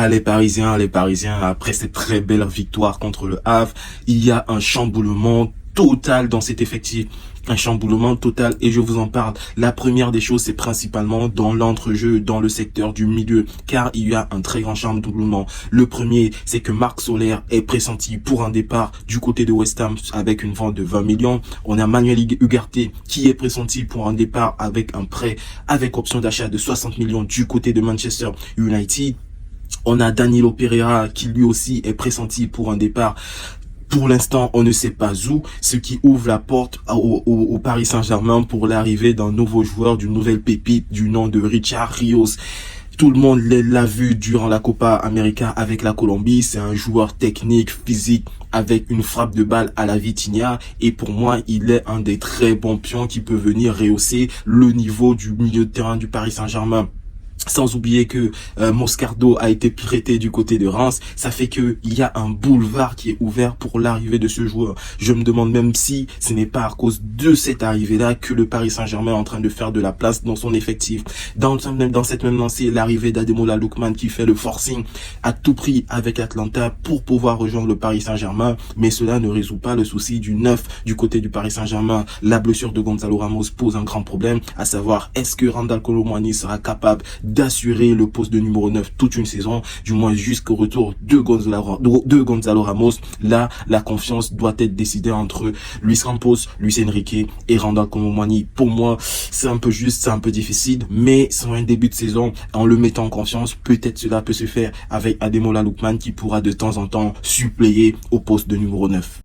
Les Parisiens, après cette très belle victoire contre le Havre, il y a un chamboulement total dans cet effectif. Un chamboulement total et je vous en parle. La première des choses, c'est principalement dans l'entrejeu, dans le secteur du milieu, car il y a un très grand chamboulement. Le premier, c'est que Marc Soler est pressenti pour un départ du côté de West Ham avec une vente de 20 millions. On a Manuel Ugarte qui est pressenti pour un départ avec un prêt avec option d'achat de 60 millions du côté de Manchester United. On a Danilo Pereira qui lui aussi est pressenti pour un départ. Pour l'instant, on ne sait pas où, ce qui ouvre la porte au Paris Saint-Germain pour l'arrivée d'un nouveau joueur, d'une nouvelle pépite du nom de Richard Rios. Tout le monde l'a vu durant la Copa América avec la Colombie. C'est un joueur technique, physique, avec une frappe de balle à la Vitinha. Et pour moi, il est un des très bons pions qui peut venir rehausser le niveau du milieu de terrain du Paris Saint-Germain. Sans oublier que Moscardo a été prêté du côté de Reims. Ça fait que il y a un boulevard qui est ouvert pour l'arrivée de ce joueur. Je me demande même si ce n'est pas à cause de cette arrivée-là que le Paris Saint-Germain est en train de faire de la place dans son effectif. Dans cette même lancée, l'arrivée d'Ademola Lookman qui fait le forcing à tout prix avec Atlanta pour pouvoir rejoindre le Paris Saint-Germain. Mais cela ne résout pas le souci du neuf du côté du Paris Saint-Germain. La blessure de Gonzalo Ramos pose un grand problème, à savoir est-ce que Randal Kolo Muani sera capable d'assurer le poste de numéro 9 toute une saison, du moins jusqu'au retour de Gonzalo Ramos. Là, la confiance doit être décidée entre Luis Campos, Luis Enrique et Randal Kolo Muani. Pour moi, c'est un peu juste, c'est un peu difficile, mais sur un début de saison, en le mettant en confiance, peut-être cela peut se faire avec Ademola Lookman qui pourra de temps en temps suppléer au poste de numéro 9.